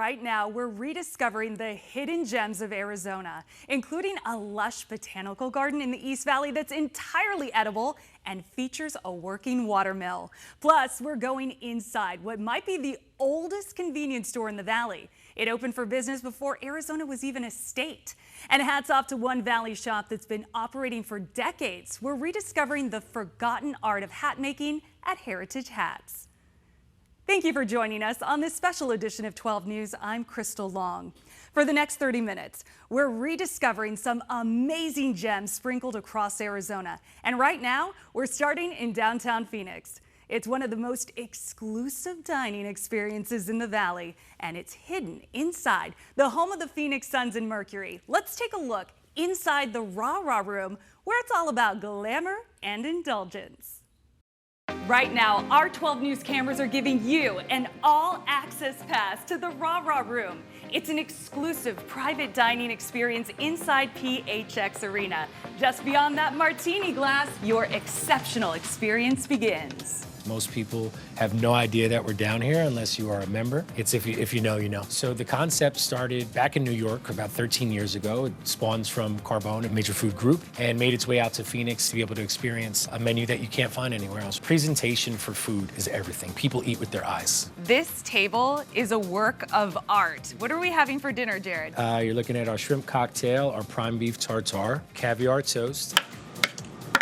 Right now, we're rediscovering the hidden gems of Arizona, including a lush botanical garden in the East Valley that's entirely edible and features a working watermill. Plus, we're going inside what might be the oldest convenience store in the valley. It opened for business before Arizona was even a state. And hats off to one Valley shop that's been operating for decades. We're rediscovering the forgotten art of hat making at Heritage Hats. Thank you for joining us on this special edition of 12 News. I'm Crystal Long. For the next 30 minutes, we're rediscovering some amazing gems sprinkled across Arizona. And right now, we're starting in downtown Phoenix. It's one of the most exclusive dining experiences in the valley, and it's hidden inside the home of the Phoenix Suns and Mercury. Let's take a look inside the Rah-Rah room, where it's all about glamour and indulgence. Right now, our 12 News cameras are giving you an all-access pass to the Rah-Rah room. It's an exclusive private dining experience inside PHX Arena. Just beyond that martini glass, your exceptional experience begins. Most people have no idea that we're down here unless you are a member. It's if you know, you know. So the concept started back in New York about 13 years ago. It spawns from Carbone, a major food group, and made its way out to Phoenix to be able to experience a menu that you can't find anywhere else. Presentation for food is everything. People eat with their eyes. This table is a work of art. What are we having for dinner, Jared? You're looking at our shrimp cocktail, our prime beef tartare, caviar toast.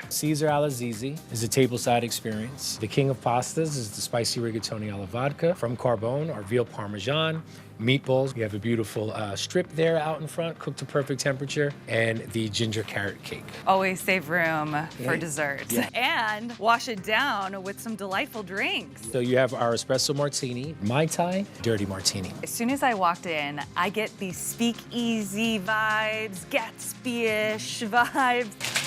Caesar alla Zizi is a tableside experience. The king of pastas is the spicy rigatoni alla vodka from Carbone, our veal parmesan, meatballs. We have a beautiful strip there out in front, cooked to perfect temperature, and the ginger carrot cake. Always save room for dessert. Yeah. And wash it down with some delightful drinks. So you have our espresso martini, Mai Tai, dirty martini. As soon as I walked in, I get these speakeasy vibes, Gatsby-ish vibes.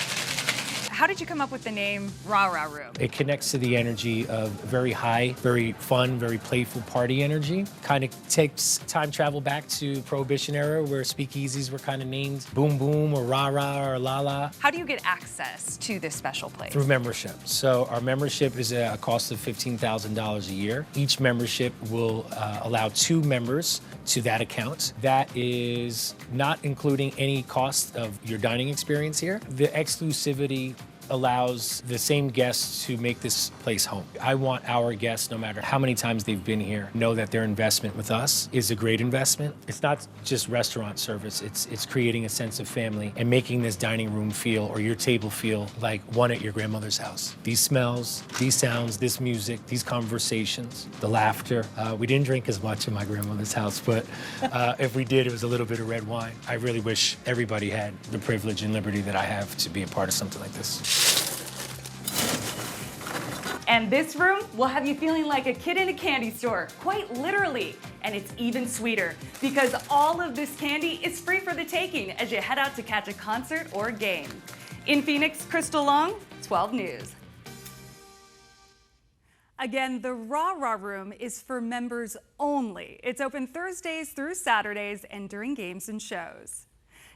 How did you come up with the name Rah-Rah Room? It connects to the energy of very high, very fun, very playful party energy. Kind of takes time travel back to Prohibition era where speakeasies were kind of named Boom Boom or Rah-Rah or La-La. How do you get access to this special place? Through membership. So our membership is a cost of $15,000 a year. Each membership will allow 2 members to that account. That is not including any cost of your dining experience here. The exclusivity allows the same guests to make this place home. I want our guests, no matter how many times they've been here, know that their investment with us is a great investment. It's not just restaurant service, it's creating a sense of family and making this dining room feel, or your table feel, like one at your grandmother's house. These smells, these sounds, this music, these conversations, the laughter. We didn't drink as much in my grandmother's house, but if we did, it was a little bit of red wine. I really wish everybody had the privilege and liberty that I have to be a part of something like this. And this room will have you feeling like a kid in a candy store, quite literally. And it's even sweeter because all of this candy is free for the taking as you head out to catch a concert or a game. In Phoenix, Crystal Long, 12 News. Again, the Rah-Rah Room is for members only. It's open Thursdays through Saturdays and during games and shows.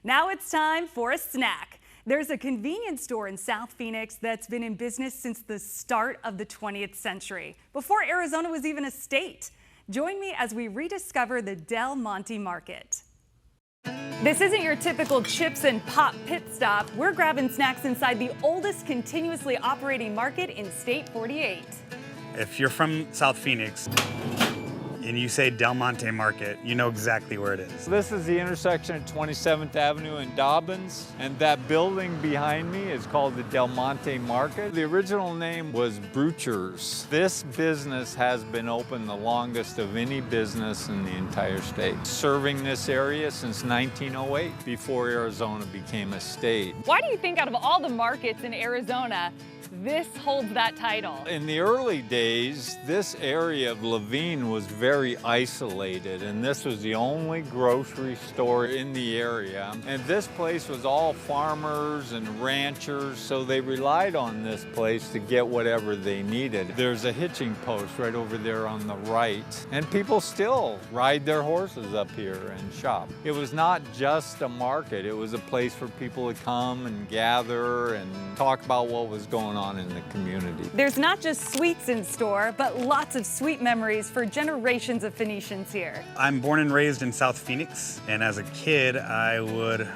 Now it's time for a snack. There's a convenience store in South Phoenix that's been in business since the start of the 20th century, before Arizona was even a state. Join me as we rediscover the Del Monte Market. This isn't your typical chips and pop pit stop. We're grabbing snacks inside the oldest continuously operating market in State 48. If you're from South Phoenix and you say Del Monte Market, you know exactly where it is. This is the intersection of 27th Avenue and Dobbins, and that building behind me is called the Del Monte Market. The original name was Brucher's. This business has been open the longest of any business in the entire state, serving this area since 1908, before Arizona became a state. Why do you think out of all the markets in Arizona, this holds that title? In the early days, this area of Levine was very isolated, and this was the only grocery store in the area. And this place was all farmers and ranchers, so they relied on this place to get whatever they needed. There's a hitching post right over there on the right, and people still ride their horses up here and shop. It was not just a market, it was a place for people to come and gather and talk about what was going on in the community. There's not just sweets in store, but lots of sweet memories for generations generations of Phoenicians here. I'm born and raised in South Phoenix, and as a kid, I would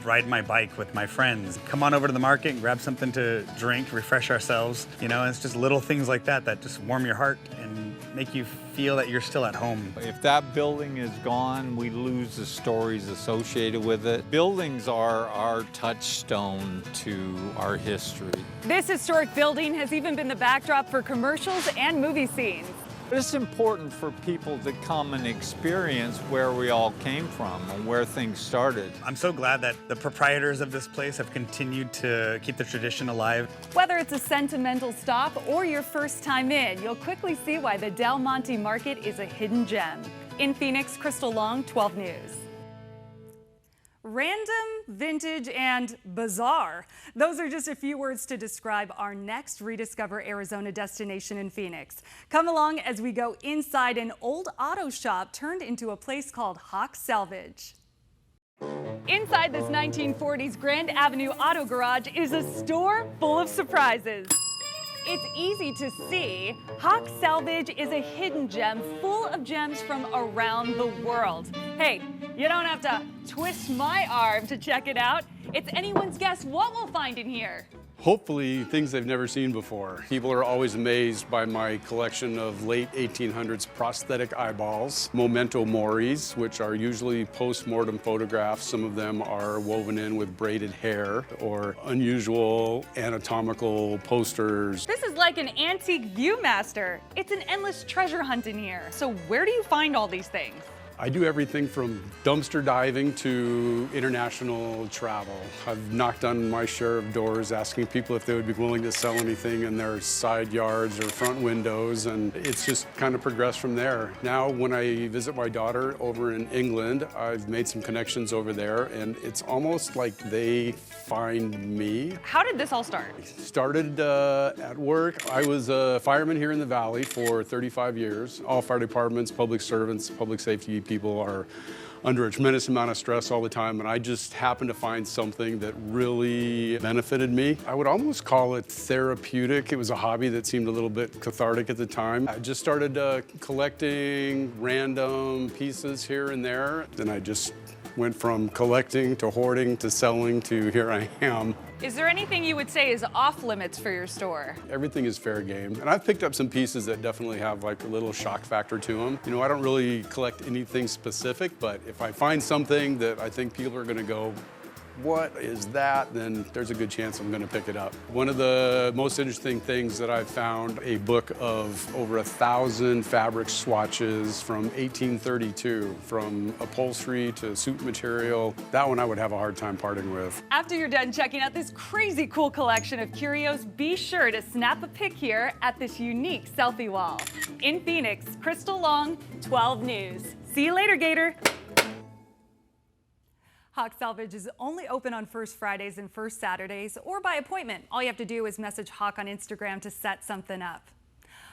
ride my bike with my friends. Come on over to the market and grab something to drink, refresh ourselves. You know, it's just little things like that that just warm your heart and make you feel that you're still at home. If that building is gone, we lose the stories associated with it. Buildings are our touchstone to our history. This historic building has even been the backdrop for commercials and movie scenes. It's important for people to come and experience where we all came from and where things started. I'm so glad that the proprietors of this place have continued to keep the tradition alive. Whether it's a sentimental stop or your first time in, you'll quickly see why the Del Monte Market is a hidden gem. In Phoenix, Crystal Long, 12 News. Random, vintage, and bizarre. Those are just a few words to describe our next Rediscover Arizona destination in Phoenix. Come along as we go inside an old auto shop turned into a place called Hawk Salvage. Inside this 1940s Grand Avenue auto garage is a store full of surprises. It's easy to see. Hawk Salvage is a hidden gem full of gems from around the world. Hey, you don't have to twist my arm to check it out. It's anyone's guess what we'll find in here. Hopefully things they've never seen before. People are always amazed by my collection of late 1800s prosthetic eyeballs, memento moris, which are usually post-mortem photographs. Some of them are woven in with braided hair or unusual anatomical posters. This is like an antique Viewmaster. It's an endless treasure hunt in here. So where do you find all these things? I do everything from dumpster diving to international travel. I've knocked on my share of doors asking people if they would be willing to sell anything in their side yards or front windows, and it's just kind of progressed from there. Now, when I visit my daughter over in England, I've made some connections over there, and it's almost like they find me. How did this all start? Started at work. I was a fireman here in the Valley for 35 years. All fire departments, public servants, public safety people are under a tremendous amount of stress all the time, and I just happened to find something that really benefited me. I would almost call it therapeutic. It was a hobby that seemed a little bit cathartic at the time. I just started collecting random pieces here and there. Then I just went from collecting to hoarding to selling to here I am. Is there anything you would say is off limits for your store? Everything is fair game. And I've picked up some pieces that definitely have like a little shock factor to them. You know, I don't really collect anything specific, but if I find something that I think people are gonna go, what is that? Then there's a good chance I'm gonna pick it up. One of the most interesting things that I've found, a book of over 1,000 fabric swatches from 1832, from upholstery to suit material. That one I would have a hard time parting with. After you're done checking out this crazy cool collection of curios, be sure to snap a pic here at this unique selfie wall. In Phoenix, Crystal Long, 12 News. See you later, Gator. Hawk Salvage is only open on first Fridays and first Saturdays or by appointment. All you have to do is message Hawk on Instagram to set something up.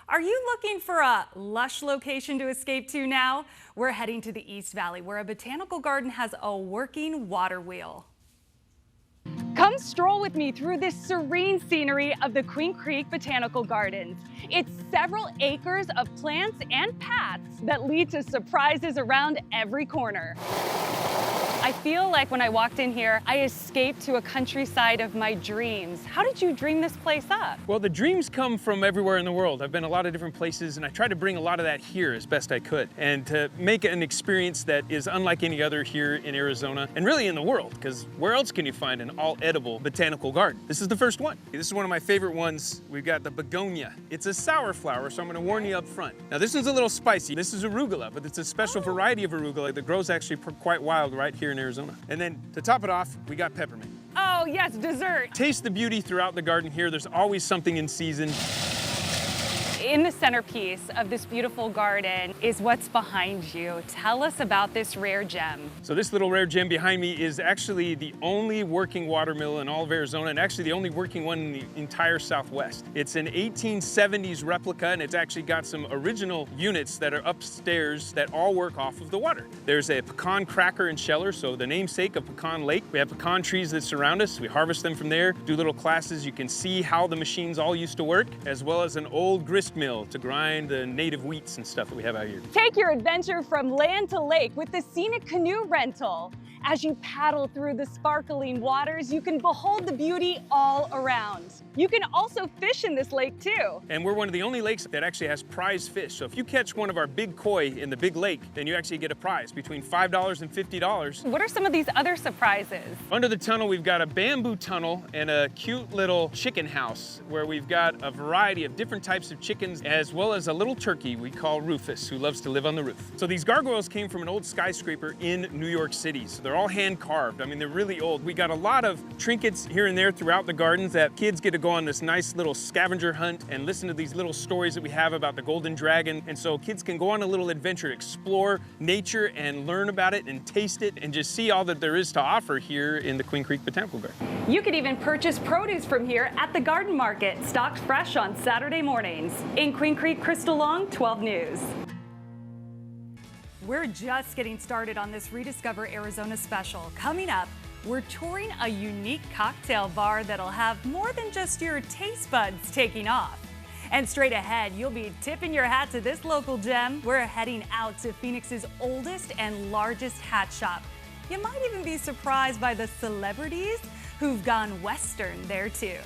Are you looking for a lush location to escape to now? We're heading to the East Valley, where a botanical garden has a working water wheel. Come stroll with me through this serene scenery of the Queen Creek Botanical Gardens. It's several acres of plants and paths that lead to surprises around every corner. I feel like when I walked in here, I escaped to a countryside of my dreams. How did you dream this place up? Well, the dreams come from everywhere in the world. I've been a lot of different places, and I try to bring a lot of that here as best I could, and to make an experience that is unlike any other here in Arizona, and really in the world, because where else can you find an all-edible botanical garden? This is the first one. This is one of my favorite ones. We've got the begonia. It's a sour flower, so I'm gonna warn you up front. Now, this one's a little spicy. This is arugula, but it's a special variety of arugula that grows actually quite wild right here in Arizona. And then to top it off, we got peppermint. Oh yes, dessert. Taste the beauty throughout the garden here. There's always something in season. In the centerpiece of this beautiful garden is what's behind you. Tell us about this rare gem. So this little rare gem behind me is actually the only working watermill in all of Arizona, and actually the only working one in the entire Southwest. It's an 1870s replica, and it's actually got some original units that are upstairs that all work off of the water. There's a pecan cracker and sheller, so the namesake of Pecan Lake. We have pecan trees that surround us. We harvest them from there, do little classes. You can see how the machines all used to work, as well as an old grist mill to grind the native wheats and stuff that we have out here. Take your adventure from land to lake with the scenic canoe rental. As you paddle through the sparkling waters, you can behold the beauty all around. You can also fish in this lake too. And we're one of the only lakes that actually has prize fish. So if you catch one of our big koi in the big lake, then you actually get a prize between $5 and $50. What are some of these other surprises? Under the tunnel, we've got a bamboo tunnel and a cute little chicken house where we've got a variety of different types of chickens, as well as a little turkey we call Rufus, who loves to live on the roof. So these gargoyles came from an old skyscraper in New York City. So they're all hand carved. I mean, they're really old. We got a lot of trinkets here and there throughout the gardens that kids get to go on this nice little scavenger hunt and listen to these little stories that we have about the golden dragon. And so kids can go on a little adventure, explore nature and learn about it and taste it and just see all that there is to offer here in the Queen Creek Botanical Garden. You can even purchase produce from here at the garden market, stocked fresh on Saturday mornings. In Queen Creek, Crystal Long, 12 News. We're just getting started on this Rediscover Arizona special. Coming up, we're touring a unique cocktail bar that'll have more than just your taste buds taking off. And straight ahead, you'll be tipping your hat to this local gem. We're heading out to Phoenix's oldest and largest hat shop. You might even be surprised by the celebrities who've gone Western there too.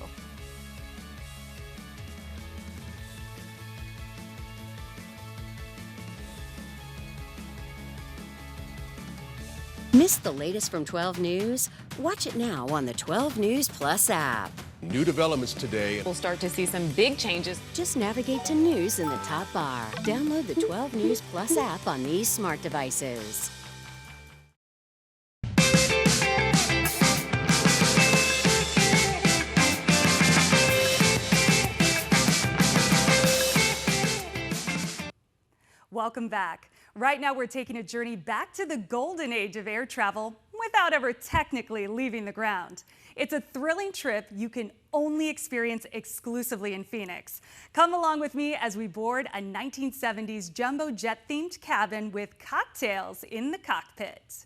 Miss the latest from 12 News? Watch it now on the 12 News Plus app. New developments today. We'll start to see some big changes. Just navigate to News in the top bar. Download the 12 News Plus app on these smart devices. Welcome back. Right now we're taking a journey back to the golden age of air travel without ever technically leaving the ground. It's a thrilling trip you can only experience exclusively in Phoenix. Come along with me as we board a 1970s jumbo jet-themed cabin with cocktails in the cockpit.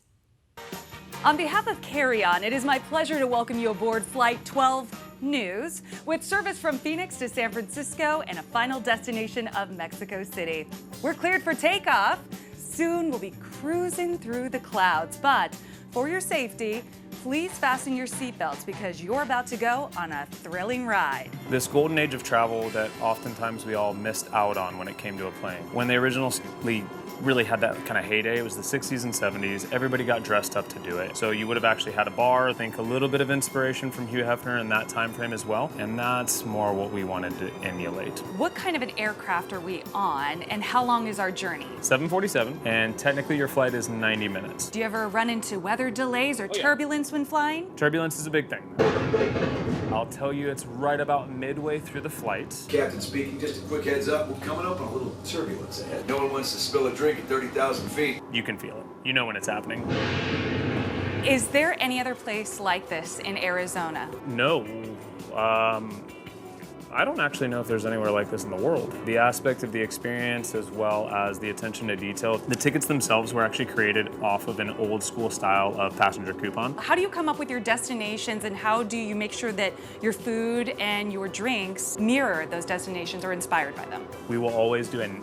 On behalf of Carry On, it is my pleasure to welcome you aboard Flight 12 News, with service from Phoenix to San Francisco and a final destination of Mexico City. We're cleared for takeoff. Soon we'll be cruising through the clouds, but for your safety, please fasten your seatbelts because you're about to go on a thrilling ride. This golden age of travel that oftentimes we all missed out on when it came to a plane. When they originally really had that kind of heyday, it was the 60s and 70s. Everybody got dressed up to do it. So you would have actually had a bar, I think a little bit of inspiration from Hugh Hefner in that time frame as well. And that's more what we wanted to emulate. What kind of an aircraft are we on and how long is our journey? 747, and technically your flight is 90 minutes. Do you ever run into weather delays or turbulence when flying? Turbulence is a big thing. I'll tell you, it's right about midway through the flight. Captain speaking, just a quick heads up, we're coming up on a little turbulence ahead. No one wants to spill a drink at 30,000 feet. You can feel it. You know when it's happening. Is there any other place like this in Arizona? No. I don't actually know if there's anywhere like this in the world. The aspect of the experience as well as the attention to detail. The tickets themselves were actually created off of an old school style of passenger coupon. How do you come up with your destinations and how do you make sure that your food and your drinks mirror those destinations or inspired by them? We will always do an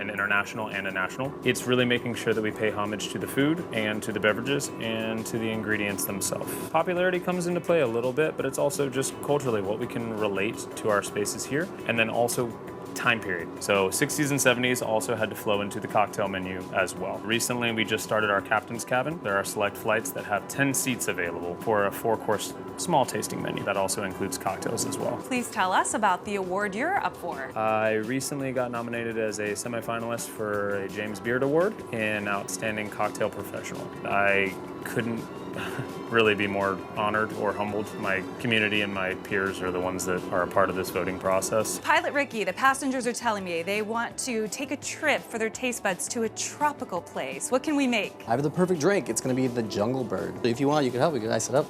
international and a national. It's really making sure that we pay homage to the food and to the beverages and to the ingredients themselves. Popularity comes into play a little bit, but it's also just culturally what we can relate to our spaces here, and then also time period. So 60s and 70s also had to flow into the cocktail menu as well. Recently, we just started our captain's cabin. There are select flights that have 10 seats available for a 4-course small tasting menu. That also includes cocktails as well. Please tell us about the award you're up for. I recently got nominated as a semifinalist for a James Beard Award in Outstanding Cocktail Professional. I couldn't really be more honored or humbled. My community and my peers are the ones that are a part of this voting process. Pilot Ricky, the passengers are telling me they want to take a trip for their taste buds to a tropical place. What can we make? I have the perfect drink. It's gonna be the Jungle Bird. If you want, you can help. We can ice it up.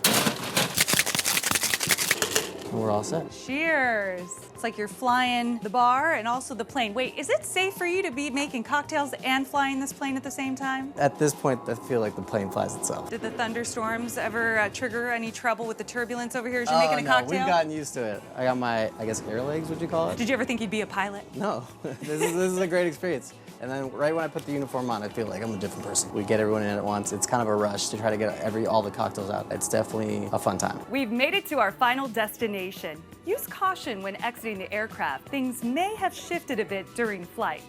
We're all set. Cheers. It's like you're flying the bar and also the plane. Wait, is it safe for you to be making cocktails and flying this plane at the same time? At this point, I feel like the plane flies itself. Did the thunderstorms ever trigger any trouble with the turbulence over here as you're making a cocktail? We've gotten used to it. I got my, I guess, air legs, would you call it? Did you ever think you'd be a pilot? No, this is a great experience. And then right when I put the uniform on, I feel like I'm a different person. We get everyone in at once. It's kind of a rush to try to get all the cocktails out. It's definitely a fun time. We've made it to our final destination. Use caution when exiting the aircraft. Things may have shifted a bit during flight.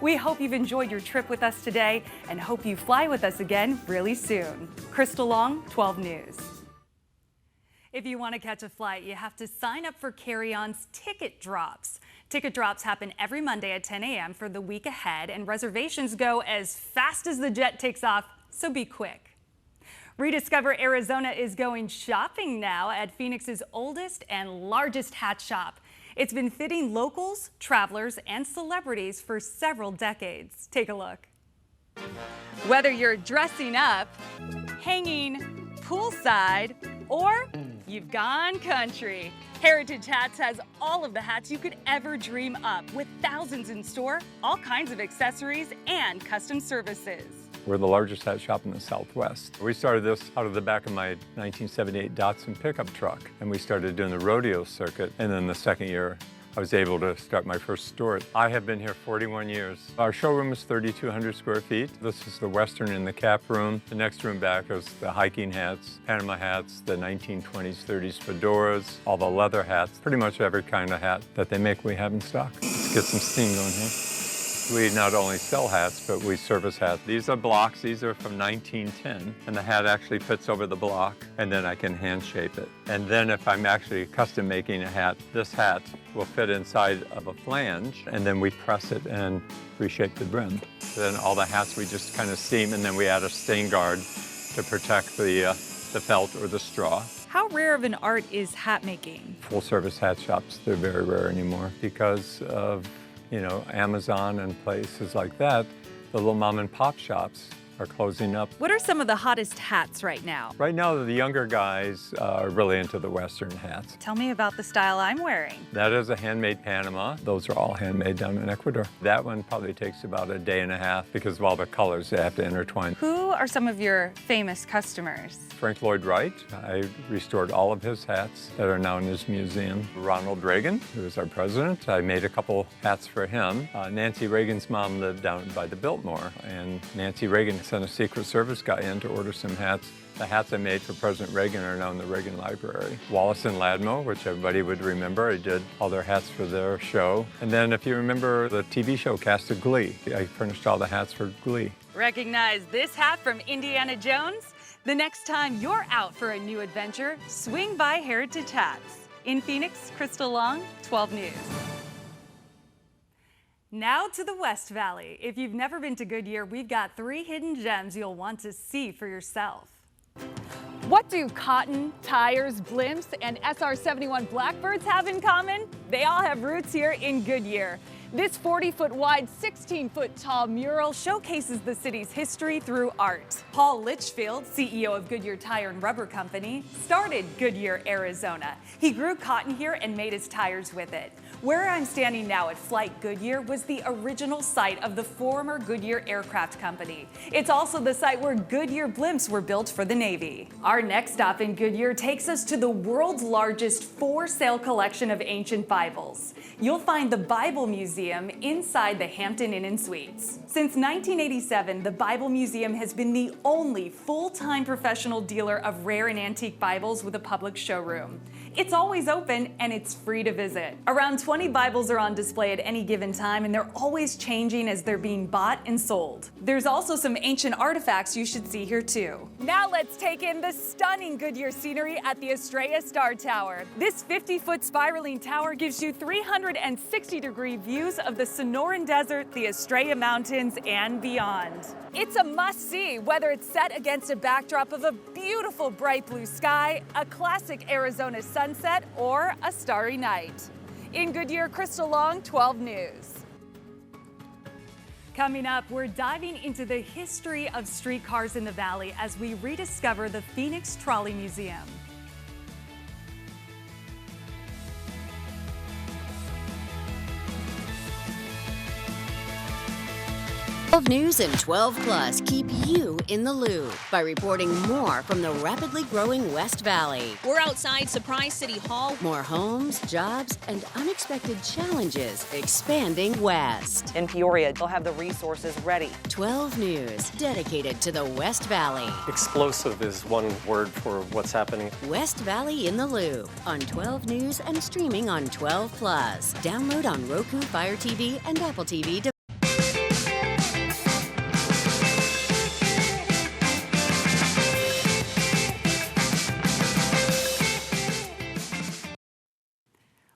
We hope you've enjoyed your trip with us today and hope you fly with us again really soon. Crystal Long, 12 News. If you want to catch a flight, you have to sign up for Carry-On's Ticket Drops. Ticket drops happen every Monday at 10 a.m. for the week ahead, and reservations go as fast as the jet takes off, so be quick. Rediscover Arizona is going shopping now at Phoenix's oldest and largest hat shop. It's been fitting locals, travelers, and celebrities for several decades. Take a look. Whether you're dressing up, hanging, poolside, or you've gone country, Heritage Hats has all of the hats you could ever dream up, with thousands in store, all kinds of accessories, and custom services. We're the largest hat shop in the Southwest. We started this out of the back of my 1978 Datsun pickup truck, and we started doing the rodeo circuit, and then the second year I was able to start my first store. I have been here 41 years. Our showroom is 3,200 square feet. This is the Western and the cap room. The next room back is the hiking hats, Panama hats, the 1920s, 30s fedoras, all the leather hats, pretty much every kind of hat that they make we have in stock. Let's get some steam going here. We not only sell hats, but we service hats. These are blocks. These are from 1910, and the hat actually fits over the block, and then I can hand shape it. And then if I'm actually custom making a hat, this hat will fit inside of a flange, and then we press it and reshape the brim. Then all the hats we just kind of seam, and then we add a stain guard to protect the felt or the straw. How rare of an art is hat making? Full-service hat shops, they're very rare anymore because of Amazon and places like that. The little mom and pop shops are closing up. What are some of the hottest hats right now? Right now, the younger guys are really into the Western hats. Tell me about the style I'm wearing. That is a handmade Panama. Those are all handmade down in Ecuador. That one probably takes about a day and a half because of all the colors they have to intertwine. Who are some of your famous customers? Frank Lloyd Wright. I restored all of his hats that are now in his museum. Ronald Reagan, who was our president. I made a couple hats for him. Nancy Reagan's mom lived down by the Biltmore, and Nancy Reagan sent a Secret Service guy in to order some hats. The hats I made for President Reagan are now in the Reagan Library. Wallace and Ladmo, which everybody would remember, I did all their hats for their show. And then if you remember the TV show Cast of Glee, I furnished all the hats for Glee. Recognize this hat from Indiana Jones? The next time you're out for a new adventure, swing by Heritage Hats. In Phoenix, Crystal Long, 12 News. Now to the West Valley. If you've never been to Goodyear, we've got 3 hidden gems you'll want to see for yourself. What do cotton, tires, blimps, and SR-71 Blackbirds have in common? They all have roots here in Goodyear. This 40-foot wide, 16-foot tall mural showcases the city's history through art. Paul Litchfield, CEO of Goodyear Tire and Rubber Company, started Goodyear, Arizona. He grew cotton here and made his tires with it. Where I'm standing now at Flight Goodyear was the original site of the former Goodyear Aircraft Company. It's also the site where Goodyear blimps were built for the Navy. Our next stop in Goodyear takes us to the world's largest for-sale collection of ancient Bibles. You'll find the Bible Museum inside the Hampton Inn & Suites. Since 1987, the Bible Museum has been the only full-time professional dealer of rare and antique Bibles with a public showroom. It's always open and it's free to visit. Around 20 Bibles are on display at any given time, and they're always changing as they're being bought and sold. There's also some ancient artifacts you should see here too. Now let's take in the stunning Goodyear scenery at the Estrella Star Tower. This 50-foot spiraling tower gives you 360-degree views of the Sonoran Desert, the Estrella Mountains, and beyond. It's a must-see, whether it's set against a backdrop of a beautiful bright blue sky, a classic Arizona sunset, or a starry night. In Goodyear, Crystal Long, 12 News. Coming up, we're diving into the history of streetcars in the valley as we rediscover the Phoenix Trolley Museum. 12 News and 12 Plus keep you in the loop by reporting more from the rapidly growing West Valley. We're outside Surprise City Hall. More homes, jobs, and unexpected challenges expanding west. In Peoria, they'll have the resources ready. 12 News, dedicated to the West Valley. Explosive is one word for what's happening. West Valley in the Loop on 12 News and streaming on 12 Plus. Download on Roku, Fire TV, and Apple TV.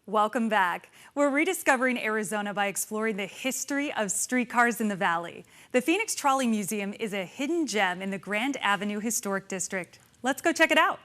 Welcome back. We're rediscovering Arizona by exploring the history of streetcars in the valley. The Phoenix Trolley Museum is a hidden gem in the Grand Avenue Historic District. Let's go check it out.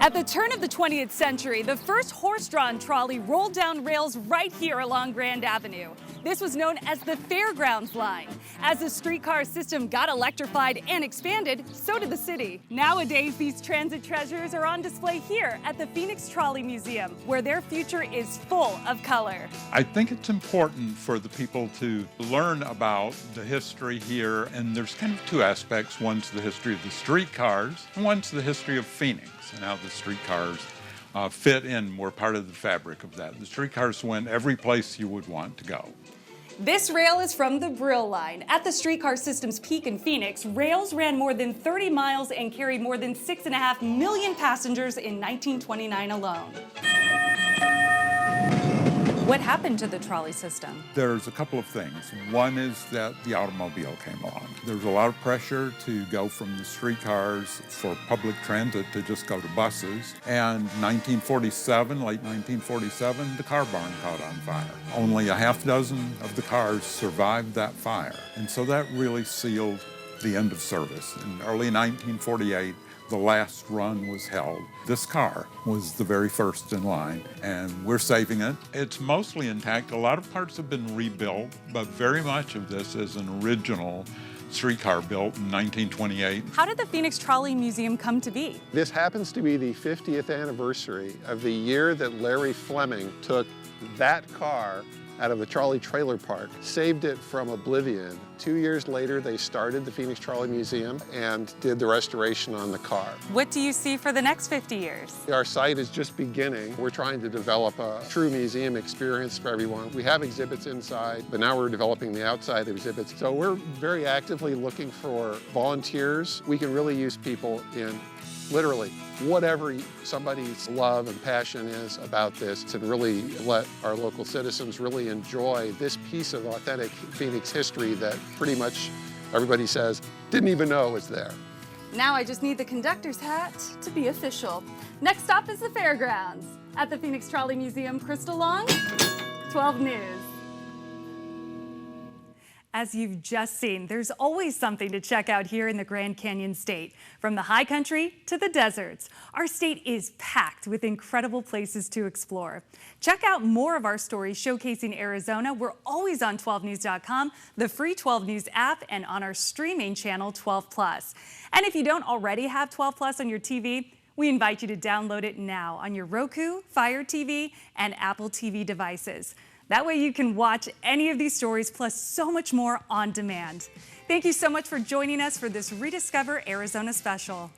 At the turn of the 20th century, the first horse-drawn trolley rolled down rails right here along Grand Avenue. This was known as the Fairgrounds Line. As the streetcar system got electrified and expanded, so did the city. Nowadays, these transit treasures are on display here at the Phoenix Trolley Museum, where their future is full of color. I think it's important for the people to learn about the history here, and there's kind of two aspects. One's the history of the streetcars, and one's the history of Phoenix and how the streetcars fit in, were part of the fabric of that. The streetcars went every place you would want to go. This rail is from the Brill Line. At the streetcar system's peak in Phoenix, rails ran more than 30 miles and carried more than 6.5 million passengers in 1929 alone. What happened to the trolley system? There's a couple of things. One is that the automobile came along. There's a lot of pressure to go from the streetcars for public transit to just go to buses. And 1947, late 1947, the car barn caught on fire. Only a half dozen of the cars survived that fire. And so that really sealed the end of service. In early 1948, the last run was held. This car was the very first in line, and we're saving it. It's mostly intact. A lot of parts have been rebuilt, but very much of this is an original streetcar built in 1928. How did the Phoenix Trolley Museum come to be? This happens to be the 50th anniversary of the year that Larry Fleming took that car out of the trolley trailer park, saved it from oblivion. 2 years later, they started the Phoenix Trolley Museum and did the restoration on the car. What do you see for the next 50 years? Our site is just beginning. We're trying to develop a true museum experience for everyone. We have exhibits inside, but now we're developing the outside exhibits. So we're very actively looking for volunteers. We can really use people in literally whatever somebody's love and passion is about this, to really let our local citizens really enjoy this piece of authentic Phoenix history that pretty much everybody says didn't even know was there. Now I just need the conductor's hat to be official. Next stop is the fairgrounds. At the Phoenix Trolley Museum, Crystal Long, 12 News. As you've just seen, there's always something to check out here in the Grand Canyon State. From the high country to the deserts, our state is packed with incredible places to explore. Check out more of our stories showcasing Arizona. We're always on 12news.com, the free 12 News app, and on our streaming channel 12 Plus. And if you don't already have 12 Plus on your TV, we invite you to download it now on your Roku, Fire TV, and Apple TV devices. That way you can watch any of these stories plus so much more on demand. Thank you so much for joining us for this Rediscover Arizona special.